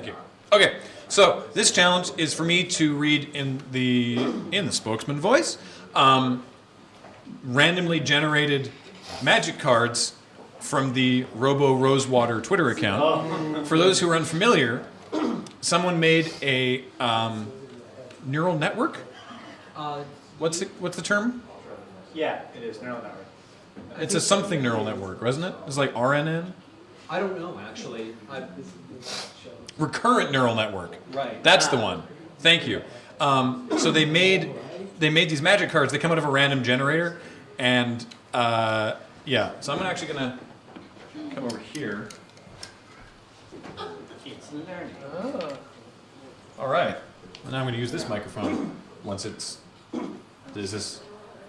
Thank you. Okay, so this challenge is for me to read in the Spokesman voice, randomly generated magic cards from the RoboRosewater Twitter account. For those who are unfamiliar, someone made a neural network. What's the term? Yeah, it is neural network. It's a something neural network, wasn't it? It's like RNN. I don't know, actually. Recurrent neural network. Right. That's the one. Thank you. So they made these magic cards. They come out of a random generator, and yeah. So I'm actually gonna come over here. It's learning. All right. And now I'm gonna use this microphone once it's. Is this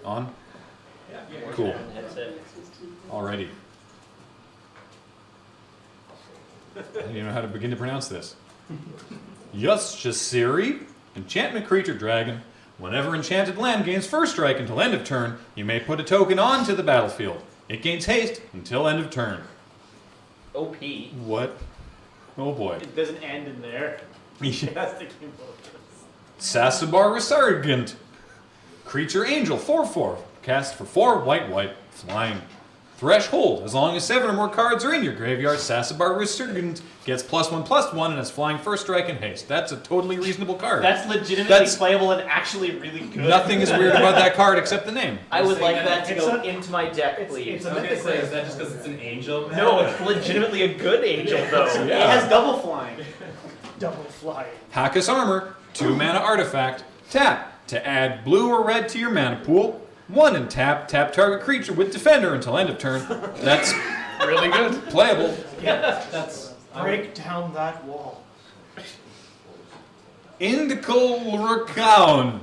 on? Cool. Alrighty. I don't even know how to begin to pronounce this. Yushasiri, enchantment creature dragon. Whenever enchanted land gains first strike until end of turn, you may put a token onto the battlefield. It gains haste until end of turn. OP. What? Oh boy. It doesn't end in there. It has to keep moving. Sasabar Resurgent. Creature angel, 4/4. Cast for 4, white, flying. Threshold. As long as 7 or more cards are in your graveyard, Sasabar Resurgent gets +1/+1 and has flying first strike and haste. That's a totally reasonable card. That's legitimately playable and actually really good. Nothing is weird about that card except the name. I would like that to go into my deck, please. It's a I was gonna mythic say, card. is that just because it's an angel? No, it's legitimately a good angel though. It Yeah. has double flying. Double flying. Hackus Armor, 2 mana artifact. Tap to add blue or red to your mana pool. 1 and tap target creature with defender until end of turn. That's really good. Playable. That's Break down that wall. Indical Luricon.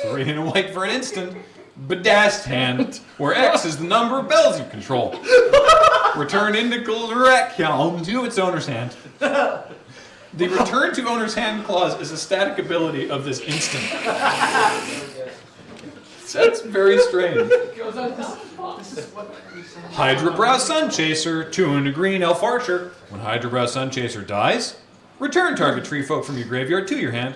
3 and a white for an instant. Bedast Hand, where X is the number of bells you control. Return Indical Luricon to its owner's hand. The return to owner's hand clause is a static ability of this instant. That's very strange. Hydrabrow Sunchaser, 2 and a green elf archer. When Hydrabrow Sunchaser dies, return target tree folk from your graveyard to your hand.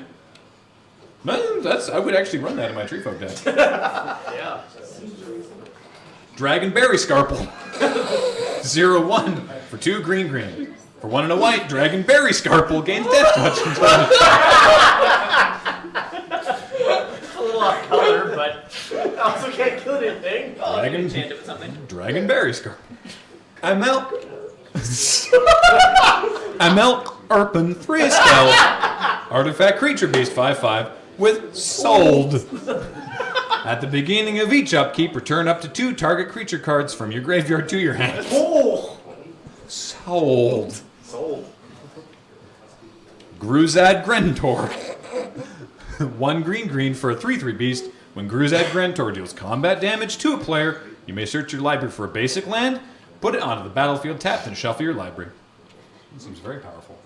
Man, I would actually run that in my tree folk deck. Yeah. Dragon Berry Scarple. 0/1 for 2 green. For 1 and a white, Dragon Berry Scarple gains death touch until It's a little off color, but also can't kill anything. Dragon Enchant it with something. Dragon Berry Scarple. Amel Urpin 3 spell. Artifact creature beast 5/5 with Sold. At the beginning of each upkeep, return up to 2 target creature cards from your graveyard to your hand. Oh! Sold. Sold. Gruzad Grentor. 1 green for a 3/3 beast. When Gruzad Grentor deals combat damage to a player, you may search your library for a basic land, put it onto the battlefield tapped, and shuffle your library. That seems very powerful.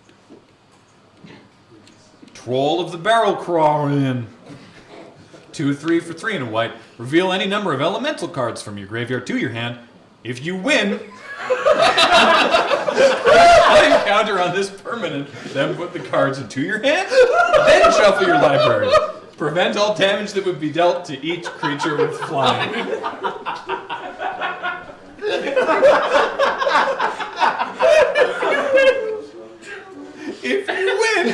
Troll of the Barrel Crawling. 2/3 for 3 and a white. Reveal any number of elemental cards from your graveyard to your hand. If you win, encounter on this permanent, then put the cards into your hand, then shuffle your library. Prevent all damage that would be dealt to each creature with flying. If you win,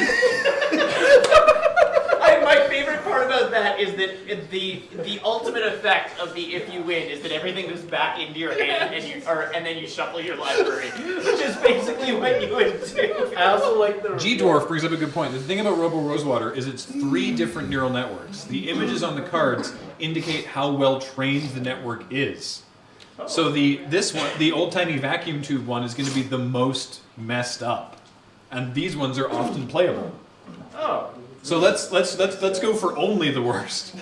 My favorite part about that is that the ultimate effect of the if you win is that everything goes back into your hand and then you shuffle your library, which is basically what you would do. I also like the G-Dwarf brings up a good point. The thing about RoboRosewater is it's 3 different neural networks. The images on the cards indicate how well trained the network is. So the old-timey vacuum tube one is going to be the most messed up, and these ones are often playable. Oh. So let's go for only the worst.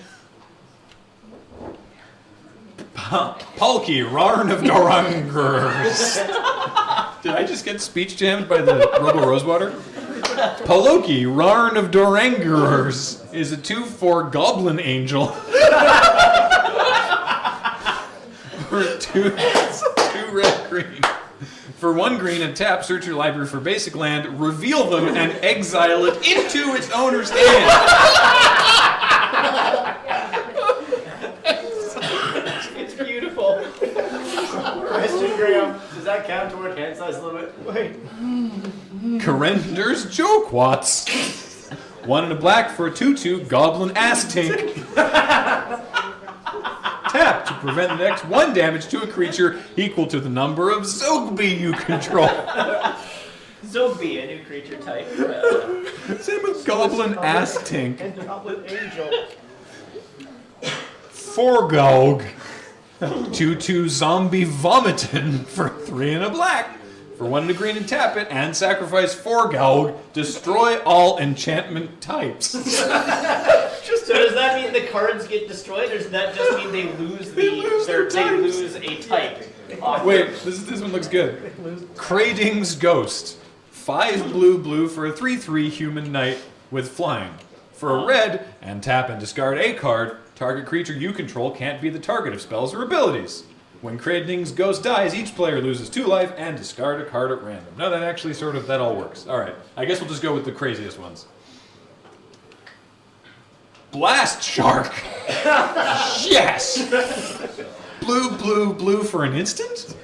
Palki, Rarn of Dorangers. Did I just get speech jammed by the RoboRosewater? Paloki, Rarn of Dorangers is a 2/4 Goblin Angel. For 2 red green. For 1 green and tap, search your library for basic land, reveal them, and exile it into its owner's hand. It's beautiful. Question, Graham. Does that count toward hand size limit? Wait. Carender's Joquats. 1 and a black for a 2/2 goblin ass tink. Tap to prevent the next 1 damage to a creature equal to the number of Zogby you control. Zogby, a new creature type. Same with goblin ass tink. And Goblin Angel. Forgog. 2/2 zombie vomitin for 3 and a black. For 1 and a green and tap it, and sacrifice Forgog. Destroy all enchantment types. So does that mean the cards get destroyed, or does that just mean they lose They lose their they types. lose a type? Wait, this one looks good. Crading's Ghost. 5 blue for a 3/3 human knight with flying. For a red, and tap and discard a card, target creature you control can't be the target of spells or abilities. When Crading's Ghost dies, each player loses 2 life and discard a card at random. No, that actually that all works. Alright, I guess we'll just go with the craziest ones. Blast Shark! Yes! Blue for an instant?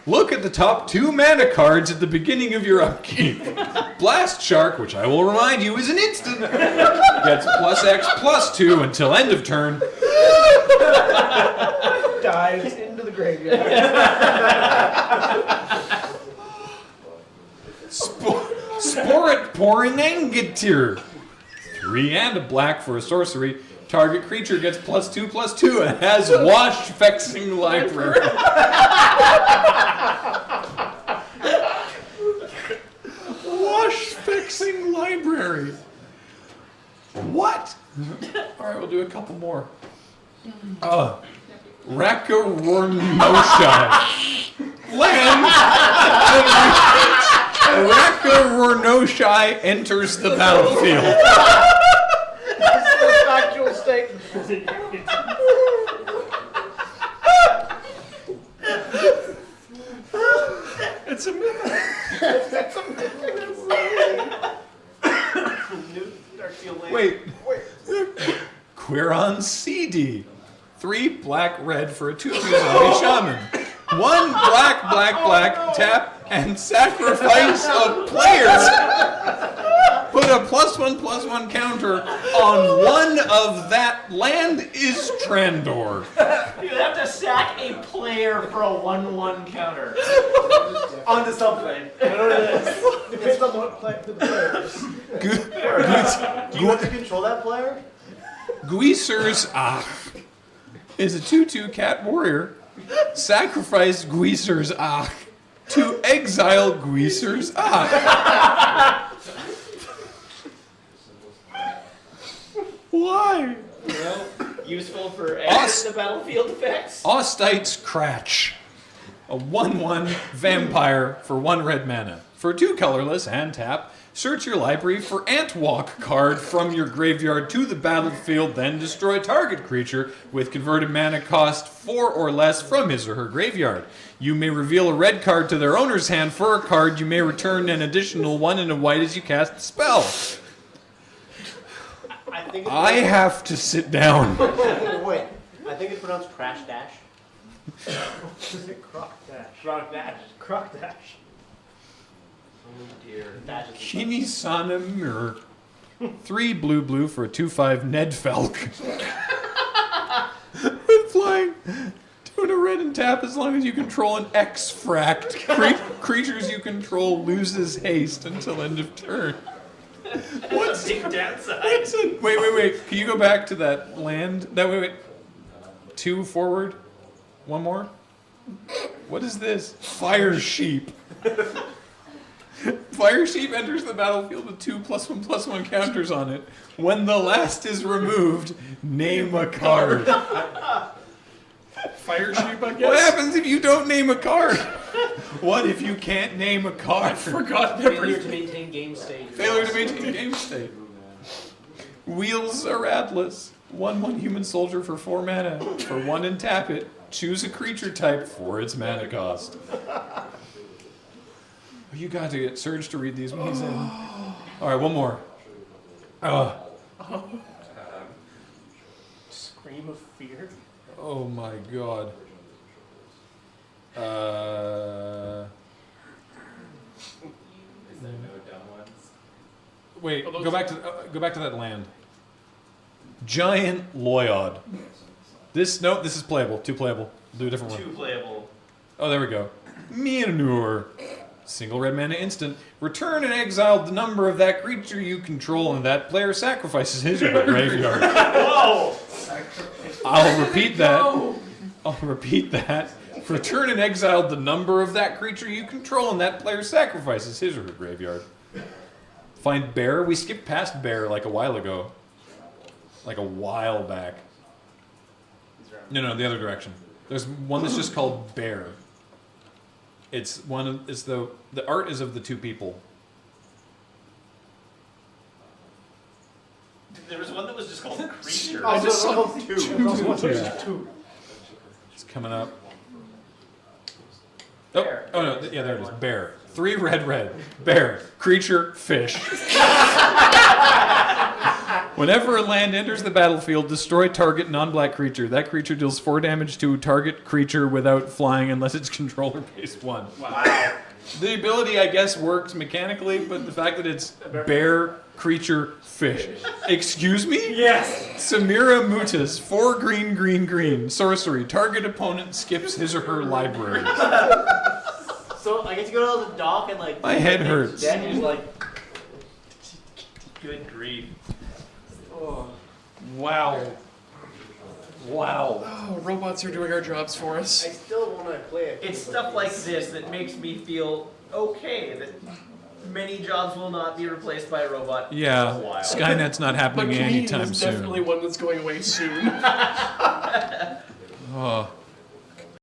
Look at the top 2 mana cards at the beginning of your upkeep. Blast Shark, which I will remind you is an instant, gets +X+2 until end of turn. Dives into the graveyard. Sporet Porinengetir. 3 and a black for a sorcery. Target creature gets +2/+2 and has Wash Fexing Library. Wash Fexing Library. What? Alright, we'll do a couple more. Rakarornoshai. Land. Rakarornoshai enters the battlefield. Factual statement. It's a myth. Wait. Quiron CD. 3 black-red for a 2/2 zombie shaman. 1 black, tap, and sacrifice a player. Put a +1/+1 counter on 1 of that land is Trandor. You have to sack a player for a 1/1 counter. Onto something. I don't know what it is. Depends on what the player is. Do you want to control that player? Guiser's Ach is a 2/2 cat warrior. Sacrifice Guiser's Ach to exile Guiser's Ach. Why? Well, useful for exit the battlefield effects. Ostite's Cratch. A 1/1 vampire for 1 red mana. For 2 colorless and tap, search your library for Antwalk card from your graveyard to the battlefield, then destroy target creature with converted mana cost 4 or less from his or her graveyard. You may reveal a red card to their owner's hand. For a card, you may return an additional 1 and a white as you cast the spell. I have to sit down. Wait. I think it's pronounced Crash Dash. Is it Croc Dash? Croc Dash. Croc Dash. Oh dear. Dash is Shinisana Mirror. 3 blue for a 2/5 Ned Felk. With flying. 2 and a red and tap as long as you control an X-fract. Creatures you control loses haste until end of turn. What's big downside. Wait. Can you go back to that land? Wait. 2 forward. 1 more. What is this? Fire Sheep. Fire Sheep enters the battlefield with 2 +1/+1 counters on it. When the last is removed, name a card. Fire Sheep, I guess. What happens if you don't name a card? What if you can't name a card? Forgot Failure everything. to maintain game state. Failure to maintain game state. Wheels are Atlas. 1/1 human soldier for 4 mana. For 1 and tap it, choose a creature type for its mana cost. You got to get Surge to read these when he's in. All right, one more. Scream of fear. Oh my god. Is there no dumb ones? Wait, go back to that land. Giant Loyod. This is playable. 2 playable. Do a different one. 2 playable. Oh, there we go. Mjolnir. Single red mana instant. Return and exile the number of that creature you control, and that player sacrifices his or her graveyard. Whoa! I'll repeat that. Return and exile the number of that creature you control, and that player sacrifices his or her graveyard. Find bear. We skipped past bear like a while ago. Like a while back. No, the other direction. There's one that's just called bear. It's the art is of the 2 people. There was one that was just called Creature. I just saw 2. Yeah. 2. It's coming up. Oh, Bear. oh no, yeah, there it is. Bear. 3 red. Bear. Creature, fish. Whenever a land enters the battlefield, destroy target non-black creature. That creature deals 4 damage to target creature without flying unless its controller pays 1. Wow. The ability, I guess, works mechanically, but the fact that it's bear, creature, fish. Excuse me? Yes. Samira Mutas, 4 green. Sorcery. Target opponent skips his or her library. So I get to go to the dock and like. My head hurts. Then you're just like. Good grief. Wow. Oh, robots are doing our jobs for I us. still want to play it. It's stuff like this that makes me feel okay that many jobs will not be replaced by a robot. Yeah, For a while. Skynet's not But happening comedian anytime is definitely soon. one that's going away soon.